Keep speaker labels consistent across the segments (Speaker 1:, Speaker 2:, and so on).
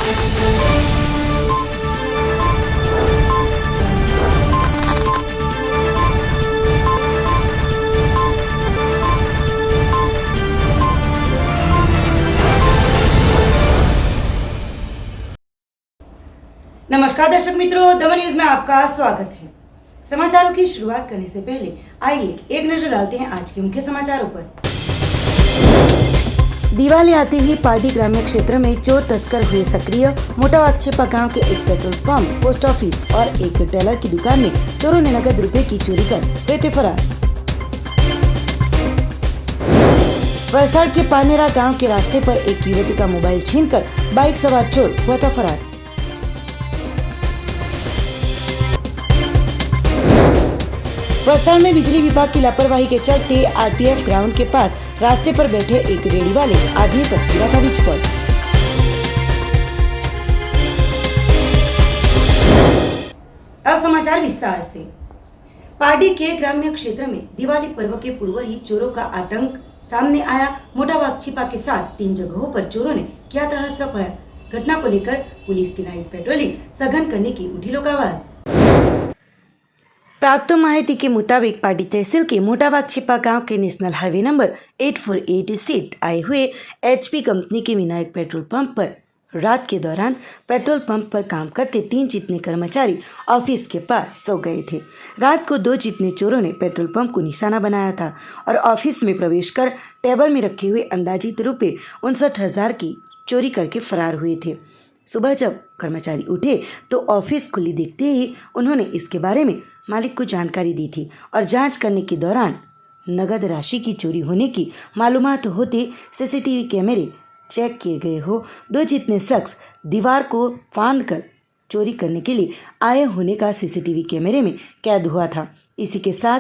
Speaker 1: नमस्कार दर्शक मित्रों, दमन न्यूज में आपका स्वागत है। समाचारों की शुरुआत करने से पहले आइए एक नजर डालते हैं आज के मुख्य समाचारों पर। दिवाली आते ही पार्टी ग्रामीण क्षेत्र में चोर तस्कर हुए सक्रिय। मोटावागछेपा गांव के एक पेट्रोल पंप, पोस्ट ऑफिस और एक टेलर की दुकान में चोरों ने नकद रुपए की चोरी कर हुए थे फरार। वलसाड़ के पानेरा गांव के रास्ते पर एक युवती का मोबाइल छीनकर बाइक सवार चोर हुआ था फरार। वलसाड़ में बिजली विभाग की लापरवाही के चलते आरपीएफ ग्राउंड के पास रास्ते पर बैठे एक रेडी वाले आदमी पर गिरा था विस्फोट। अब समाचार विस्तार से। पार्टी के ग्रामीण क्षेत्र में दिवाली पर्व के पूर्व ही चोरों का आतंक सामने आया। मोटावागछेपा के साथ 3 जगहों पर चोरों ने किया था हादसा। घटना को लेकर पुलिस की नाइट पेट्रोलिंग सघन करने की उठी लोग आवाज। प्राप्त माहिती के मुताबिक पार्टी तहसील के मोटावागछेपा गांव के नेशनल हाईवे नंबर 848 स्थित आए हुए एचपी कंपनी के विनायक पेट्रोल पंप पर रात के दौरान पेट्रोल पंप पर काम करते 3 जितने कर्मचारी ऑफिस के पास सो गए थे। रात को 2 जितने चोरों ने पेट्रोल पंप को निशाना बनाया था और ऑफिस में प्रवेश कर टेबल में रखे हुए अंदाजित रुपये 59,000 की चोरी करके फरार हुए थे। सुबह जब कर्मचारी उठे तो ऑफिस खुली देखते ही उन्होंने इसके बारे में मालिक को जानकारी दी थी और जांच करने के दौरान नगद राशि की चोरी होने की मालूमात होते सीसीटीवी कैमरे चेक किए गए हो 2 जितने शख्स दीवार को फांदकर चोरी करने के लिए आए होने का सीसीटीवी कैमरे में कैद हुआ था। इसी के साथ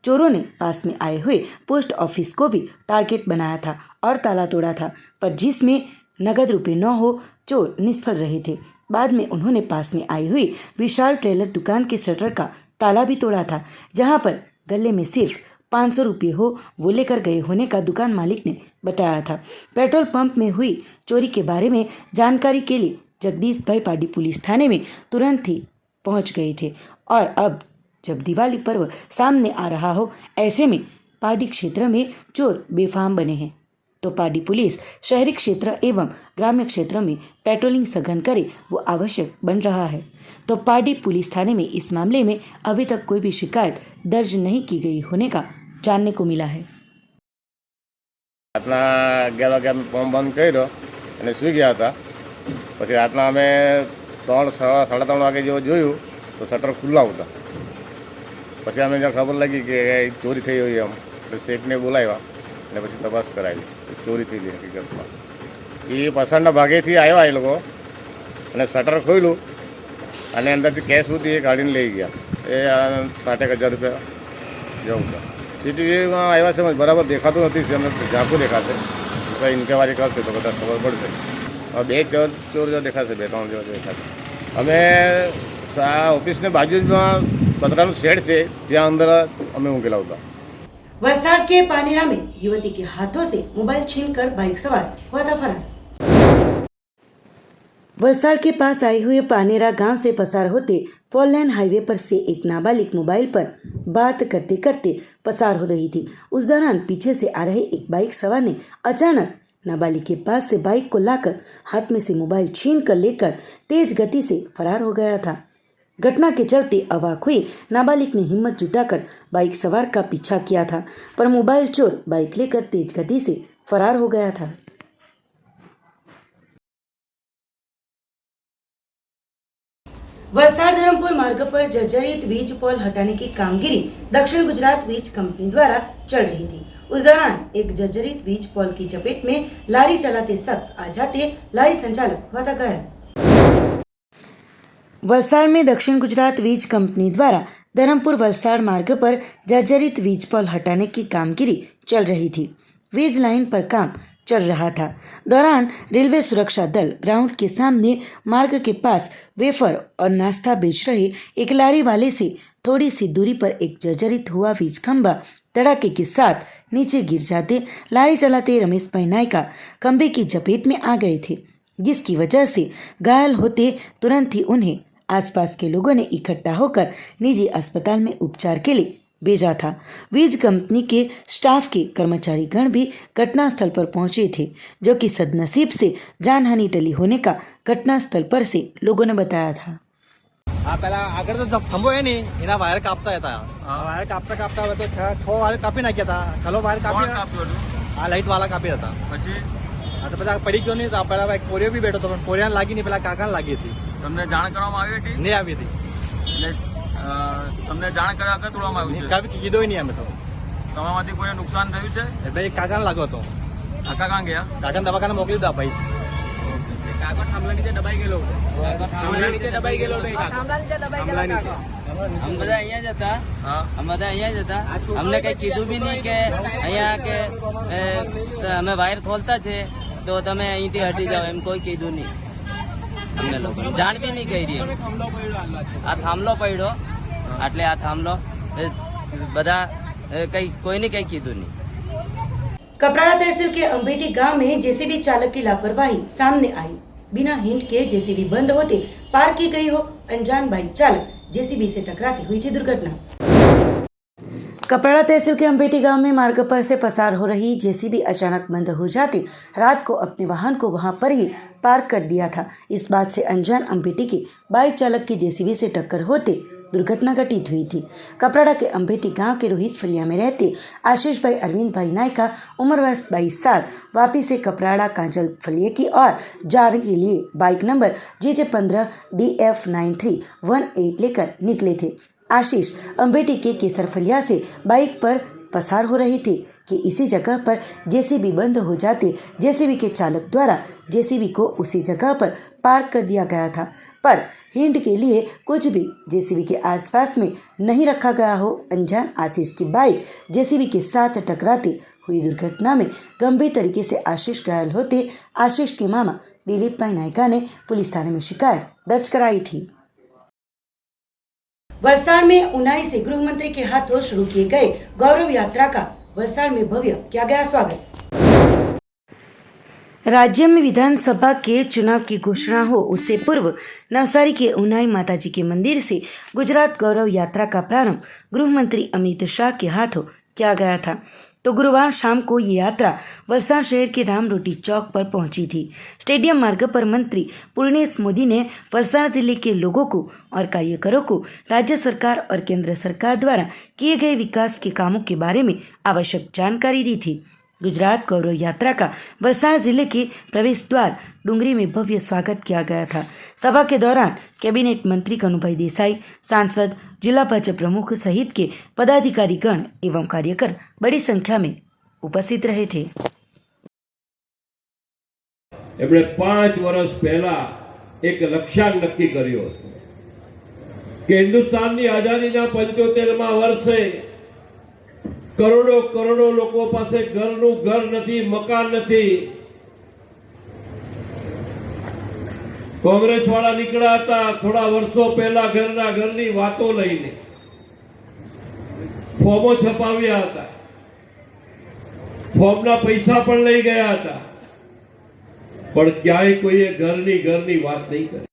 Speaker 1: चोरों ने पास में आए हुए पोस्ट ऑफिस को भी टारगेट बनाया था और ताला तोड़ा था, पर जिसमें नगद रुपये न हो चोर निष्फल रहे थे। बाद में उन्होंने पास में आई हुई विशाल ट्रेलर दुकान के शटर का ताला भी तोड़ा था, जहां पर गले में सिर्फ 500 रुपये हो वो लेकर गए होने का दुकान मालिक ने बताया था। पेट्रोल पंप में हुई चोरी के बारे में जानकारी के लिए जगदीश भाई पाडी पुलिस थाने में तुरंत ही पहुंच गए थे और अब जब दिवाली पर्व सामने आ रहा हो, ऐसे में पाडी क्षेत्र में चोर बेफाम बने हैं, तो पाडी पुलिस शहरी क्षेत्र एवं ग्राम्य क्षेत्र में पेट्रोलिंग सघन करे वो आवश्यक बन रहा है। तो पाडी पुलिस थाने में इस मामले में अभी तक कोई भी शिकायत दर्ज नहीं की गई होने का जानने को मिला है।
Speaker 2: रातना 11 वागे અમે ફોર્મ બંધ કર્યો અને સૂઈ ગયા હતા। પછી રાતના અમે 3-3:30 વાગે જેવો જોયું તો શટર ખુલ્લા હતા। પછી અમે જ્યાં ખબર લાગી કે ચોરી થઈ હોય એમ એટલે શેઠને બોલાવ્યા અને પછી તપાસ કરાવી ચોરી થયેલી હકીકતમાં। એ પાછળના ભાગેથી આવ્યા એ લોકો અને શટર ખોલ્યું અને અંદરથી કેશ હતી એ કાઢીને લઈ ગયા। એ 60,000 રૂપિયા જેવું હતા। સીટીવીમાં આવ્યા છે બરાબર દેખાતું નથી, અમને ઝાંખું દેખાશે, કંઈ ઇન્કવાયરી કરશે તો બધા ખબર પડશે। હવે 2 ચોર જેવા દેખાશે, 2-3 જેવા દેખાશે। અમે ઓફિસની બાજુમાં પતરાનું શેડ છે ત્યાં અંદર અમે ઊંઘેલા હતા।
Speaker 1: वलसाड़ के पानेरा में युवती के हाथों से मोबाइल छीनकर बाइक सवार हुआ था फरार। वलसाड़ के पास आए हुए पानेरा गांव से पसार होते 4 लेन हाईवे पर से एक नाबालिग मोबाइल पर बात करते करते पसार हो रही थी। उस दौरान पीछे से आ रहे एक बाइक सवार ने अचानक नाबालिग के पास से बाइक को लाकर हाथ में से मोबाइल छीन कर लेकर तेज गति से फरार हो गया था। घटना के चलते अवाक हुई नाबालिग ने हिम्मत जुटाकर बाइक सवार का पीछा किया था, पर मोबाइल चोर बाइक लेकर तेज गति से फरार हो गया था। वलसाड़ धर्मपुर मार्ग पर जर्जरित वीज पोल हटाने की कामगिरी दक्षिण गुजरात वीज कंपनी द्वारा चल रही थी। उस दौरान एक जर्जरित वीज पोल की चपेट में लारी चलाते शख्स आ जाते लारी संचालक हुआ था घायल। वलसाड़ में दक्षिण गुजरात वीज कंपनी द्वारा धरमपुर वलसाड़ मार्ग पर जर्जरित वीज पोल हटाने की कामगिरी चल रही थी। वीज लाइन पर काम चल रहा था। दौरान रेलवे सुरक्षा दल ग्राउंड के सामने मार्ग के पास वेफर और नाश्ता बेच रहे एक लारी वाले से थोड़ी सी दूरी पर एक जर्जरित हुआ वीज खंभा धड़ाके के साथ नीचे गिर जाते लारी चलाते रमेश भाई नायका खंभे की चपेट में आ गए थे। जिसकी वजह से घायल होते तुरंत ही उन्हें आसपास के लोगों ने इकट्ठा होकर निजी अस्पताल में उपचार के लिए भेजा था। वीज कंपनी के स्टाफ के कर्मचारीगण भी घटनास्थल पर पहुंचे थे, जो कि सदनसीब से जानहानि टली होने का घटनास्थल पर से लोगों ने बताया था।
Speaker 3: પેલા આગળ તો થંભો હે નહીં એના વાયર કાપતા હતા વાયર કાપતા હવે તો છ વાયર કાપી નાખ્યા હતા છલો વાયર કાપી આ લાઈટ વાળા કાપી હતા પછી આ તો બધા પડી ગયો નહીં તો પેલા એક પોરિયો બી બેઠો હતો પણ પોરિયાને લાગી નહીં પેલા કાકાને લાગી હતી
Speaker 4: તમને જાણ કરવામાં આવી હતી
Speaker 3: નહીં આવી હતી
Speaker 4: એટલે તમને જાણ કર્યા વગર તોડવામાં આવ્યું છે
Speaker 3: કાપી કીધો નહીં અમે તો
Speaker 4: તમારામાંથી કોઈ નુકસાન થયું છે
Speaker 3: એટલે એક કાકાને લાગ્યો હતો
Speaker 4: કાકા કાં ગયા
Speaker 3: કાકાને દવાખાને મોકલી દીધા ભાઈ કાકા થાંભલા નીચે દબાઈ ગયેલો થાંભલા નીચે દબાઈ ગયેલો
Speaker 5: हम બધા અહીંયા જ હતા हम બધા અહીંયા જ હતા અમને કઈ કીધું બી નહીં કે અહીંયા કે અમે વાયર ખોલતા છે તો તમે અહીંથી હટી જાઓ એમ કોઈ કીધું નહીં અમને લોકો જાણ બી નહીં કરી આ થાંભલો પડ્યો એટલે આ થાંભલો બધા કઈ કોઈને કઈ કીધું નહીં।
Speaker 1: कपराड़ा तहसील के अंबेटी गांव में जेसीबी चालक की लापरवाही सामने आई। बिना हिंट के जेसीबी बंद होते पार की गई हो अनजान बाइक चालक जेसीबी से टकराती हुई थी दुर्घटना। कपराड़ा तहसील के अंबेटी गांव में मार्ग पर से पसार हो रही जेसीबी अचानक बंद हो जाती रात को अपने वाहन को वहां पर ही पार्क कर दिया था। इस बात से अनजान अंबेटी के बाइक चालक की जेसीबी से टक्कर होते दुर्घटना घटित हुई थी। कपराड़ा के अंबेटी गांव के रोहित फलिया में रहते आशीष भाई अरविंद भाई नायका उम्र वर्ष 22 साल वापी से कपराड़ा कांजल फलिया की ओर जाने के लिए बाइक नंबर GJ15 DF9318 लेकर निकले थे। आशीष अंबेटी के केसर फलिया से बाइक पर पसार हो रहे थे कि इसी जगह पर जेसीबी बंद हो जाते जेसीबी के चालक द्वारा जेसीबी को उसी जगह पर पार्क कर दिया गया था, पर हिंट के लिए कुछ भी जेसीबी के आसपास में नहीं रखा गया हो। अनजान आशीष की बाइक जेसीबी के साथ टकराते हुई दुर्घटना में गंभीर तरीके से आशीष घायल होते आशीष के मामा दिलीप भाई नायका ने पुलिस थाने में शिकायत दर्ज कराई थी। वलसाड़ में उनाई से गृह मंत्री के हाथों शुरू किए गए गौरव यात्रा का वलसाड़ में भव्य किया गया स्वागत। राज्य में विधानसभा के चुनाव की घोषणा हो उससे पूर्व नवसारी के उनाई माताजी के मंदिर से गुजरात गौरव यात्रा का प्रारंभ गृह मंत्री अमित शाह के हाथों किया गया था। तो गुरुवार शाम को ये यात्रा वलसाड़ शहर के रामरोटी चौक पर पहुंची थी। स्टेडियम मार्ग पर मंत्री पूर्णेश मोदी ने वलसाड़ जिले के लोगों को और कार्यकरों को राज्य सरकार और केंद्र सरकार द्वारा किए गए विकास के कामों के बारे में आवश्यक जानकारी दी थी। गुजरात गौरव यात्रा का वलसाड़ जिले के प्रवेश द्वार डूंगरी में भव्य स्वागत किया गया था। सभा के दौरान कैबिनेट मंत्री कनुभाई देसाई, सांसद, जिला भाजपा प्रमुख सहित के पदाधिकारीगण एवं कार्यकर बड़ी संख्या में उपस्थित रहे थे।
Speaker 6: એમણે 5 વર્ષ પહેલા એક લક્ષ્યાંક નક્કી કર્યો કે હિન્દુસ્તાનની આઝાદીના 75મા વર્ષે કરોડો લોકો પાસે ઘરનું ઘર નથી, મકાન નથી। કોંગ્રેસ વાળા નીકળ્યા હતા થોડા વર્ષો પહેલા ઘરની વાતો લઈને ફોર્મો છપાવ્યા હતા, ફોર્મના પૈસા પણ લઈ ગયા હતા, પણ ક્યાંય કોઈએ ઘરની વાત નહીં કરી।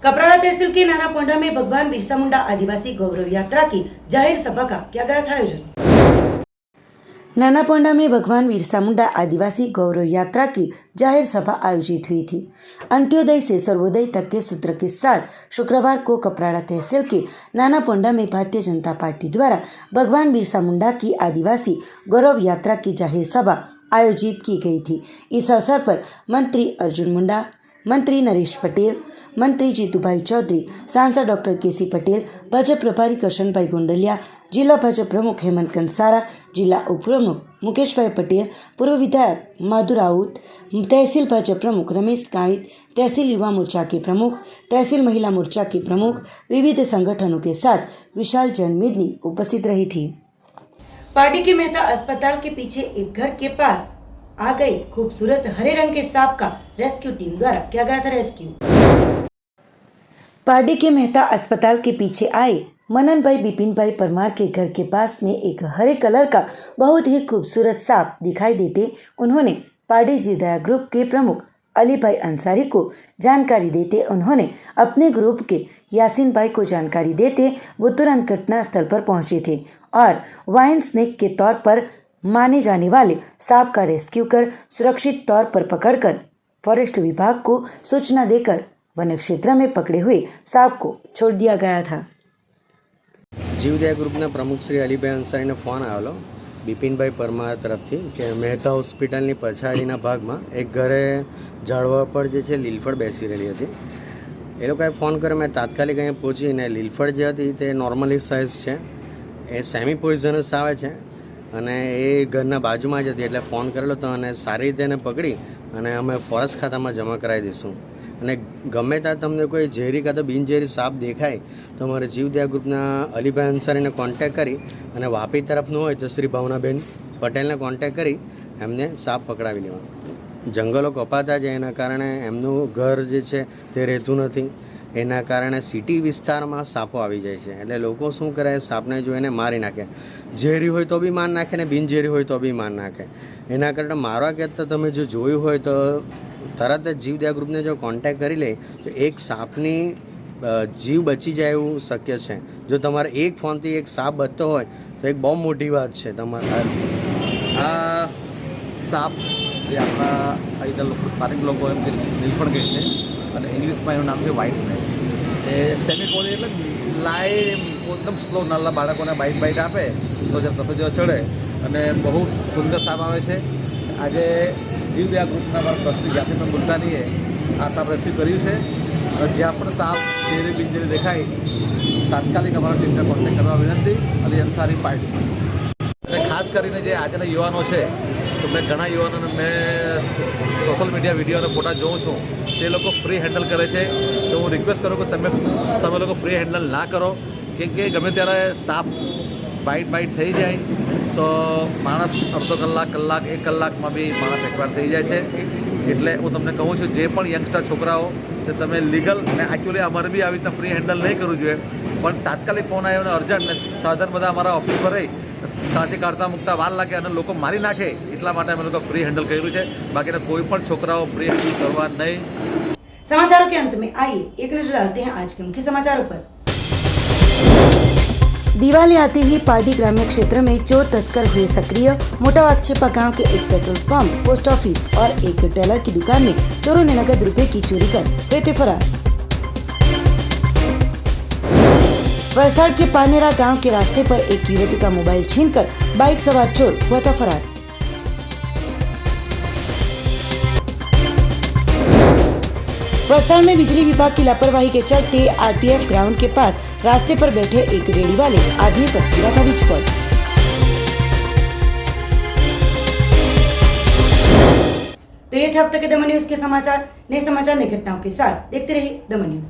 Speaker 1: कपराड़ा तहसील के नाना पोंडा में भगवान बिरसा मुंडा आदिवासी गौरव यात्रा की जाहिर सभा का किया गया था आयोजन। नाना पोंडा में भगवान बिरसा मुंडा आदिवासी गौरव यात्रा की जाहिर सभा आयोजित हुई थी। अंत्योदय से सर्वोदय तक के सूत्र के साथ शुक्रवार को कपराड़ा तहसील के नाना पोंडा में भारतीय जनता पार्टी द्वारा भगवान बिरसा मुंडा की आदिवासी गौरव यात्रा की जाहिर सभा आयोजित की गई थी। इस अवसर पर मंत्री अर्जुन मुंडा, मंत्री नरेश पटेल, मंत्री जीतूभाई चौधरी, सांसद डॉक्टर केसी पटेल, भाजपा प्रभारी करशनभाई गोंडलिया, जिला भाजपा प्रमुख हेमंत कंसारा, जिला उपप्रमुख मुकेश भाई पटेल, पूर्व विधायक माधु राउत, तहसील भाजपा प्रमुख रमेश गावित, तहसील युवा मोर्चा के प्रमुख, तहसील महिला मोर्चा के प्रमुख, विविध संगठनों के साथ विशाल जनमेदनी उपस्थित रही थी। पार्टी के मेहता अस्पताल के पीछे एक घर के पास आ गई खूबसूरत हरे रंग के सांप का रेस्क्यू टीम द्वारा किया गया था रेस्क्यू। पार्टी के मेहता अस्पताल के पीछे आए मनन भाई बिपिन भाई परमार के घर के पास में एक हरे कलर का बहुत ही खूबसूरत सांप दिखाई देते उन्होंने पार्टी जीवदया ग्रुप के प्रमुख अली भाई अंसारी को जानकारी देते उन्होंने अपने ग्रुप के यासीन भाई को जानकारी देते वो तुरंत घटना स्थल पर पहुंचे थे और वाइन स्नेक के तौर पर माने जाने वाले सांप का रेस्क्यू कर सुरक्षित तौर पर पकड़कर फॉरेस्ट विभाग को सूचना देकर वन क्षेत्र में पकड़े हुए सांप को छोड़ दिया गया था।
Speaker 7: जीवदया ग्रुपના પ્રમુખ શ્રી અલીભાઈ અંસારીને ફોન આવેલો બિપિનભાઈ પરમાર તરફથી કે મહેતા હોસ્પિટલની પછાડીના ભાગમાં એક ઘરે ઝાડવા પર જે છે લીલફળ બેસી રહેલી હતી। એ લોકોએ ફોન કર્યો, મેં તાત્કાલિક અહીંયા પહોંચીને લીલફળ જે હતી તે નોર્મલી સાઇઝ છે, એ સેમી પોઈઝનસ આવે છે અને એ ઘરના બાજુમાં જ હતી એટલે ફોન કરેલો હતો અને સારી રીતે એને પકડી અને અમે ફોરેસ્ટ ખાતામાં જમા કરાવી દઈશું। અને ગમે ત્યાં તમને કોઈ ઝેરી કાં તો બિનઝેરી સાપ દેખાય તો અમારે જીવદયા ગ્રુપના અલીભાઈ અંસારીને કોન્ટેક્ટ કરી અને વાપી તરફનું હોય તો શ્રી ભાવનાબેન પટેલને કોન્ટેક્ટ કરી એમને સાપ પકડાવી લેવા। જંગલો કપાતા જાય એના કારણે એમનું ઘર જે છે તે રહેતું નથી, એના કારણે સિટી વિસ્તારમાં સાપો આવી જાય છે એટલે લોકો શું કરે, સાપને જોઈને મારી નાખે, ઝેરી હોય તો બી માર નાખે ને બિનઝેરી હોય તો બી માર નાખે। એના કરતાં મારા કહેતા તમે જો જોયું હોય તો તરત જ જીવદયા ગ્રુપને જો કોન્ટેક્ટ કરી લે તો એક સાપની જીવ બચી જાય એવું શક્ય છે। જો તમારે એક ફોનથી એક સાપ બચતો હોય તો એક બહુ મોટી વાત છે તમારા।
Speaker 3: આ સાપ જે આપણા અહીંના લોકો સ્થાનિક લોકો એમ નીલફળ કહે છે અને ઇંગ્લિશમાં એનું નામ છે વ્હાઇટ સ્નેક। એ સેમી પોલી એટલે લાઈ એકદમ સ્લો નાના બાળકોને બાઇટ આપે તો જે તથો ચડે અને બહુ સુંદર સાપ આવે છે। આજે જીવદયા ગ્રુપના અમારા ટ્રસ્ટી યાસીન મુલતાનીએ આ સાપ રેસ્ક્યુ કર્યું છે અને જ્યાં પણ સાપ ઝેરી બિનઝેરી દેખાય તાત્કાલિક અમારા ટીમને કોન્ટેક્ટ કરવા વિનંતી અલી અંસારી પાર્ટી। અને ખાસ કરીને જે આજના યુવાનો છે તો મેં ઘણા યુવાનોને મેં સોશિયલ મીડિયા વિડીયો અને ફોટા જોઉં છું, તે લોકો ફ્રી હેન્ડલ કરે છે તો હું રિક્વેસ્ટ કરું કે તમે લોકો ફ્રી હેન્ડલ ના કરો, કેમ કે ગમે ત્યારે સાપ બાઇટ થઈ જાય તો માણસ અડધો કલાક 1 કલાકમાં બી માણસ એકવાર થઈ જાય છે। એટલે હું તમને કહું છું જે પણ યંગસ્ટર છોકરાઓ તે તમે લીગલ ને એકચ્યુઅલી અમારે બી આવી રીતના ફ્રી હેન્ડલ નહીં કરવું જોઈએ, પણ તાત્કાલિક ફોન આવ્યો અને અર્જન્ટ ને સાધન બધા અમારા ઓફિસ પર રહી સાથી કાઢતા મૂકતા વાર લાગે અને લોકો મારી નાખે એટલા માટે અમે લોકો ફ્રી હેન્ડલ કર્યું છે। બાકીના કોઈ પણ છોકરાઓ ફ્રી હેન્ડલ કરવા નહીં।
Speaker 1: समाचारों के अंत में आइए एक नजर डालते हैं आज के मुख्य समाचारों पर। दिवाली आते ही पार्टी ग्राम्य क्षेत्र में चोर तस्कर हुए सक्रिय। मोटा वागछिपा गांव के एक पेट्रोल पंप, पोस्ट ऑफिस और एक टेलर की दुकान में चोरों ने नगद रुपए की चोरी कर हुए थे फरार। वलसाड़ के पानेरा गांव के रास्ते पर एक युवती का मोबाइल छीनकर बाइक सवार चोर हुआ था फरार। वलसाड़ में बिजली विभाग की लापरवाही के चलते आरपीएफ ग्राउंड के पास रास्ते पर बैठे एक रेडी वाले आदमी पर गिरा था विस्फोट। तो ये थे अब तक के दमन न्यूज के समाचार। नए समाचार नई घटनाओं के साथ देखते रहिए दमन न्यूज।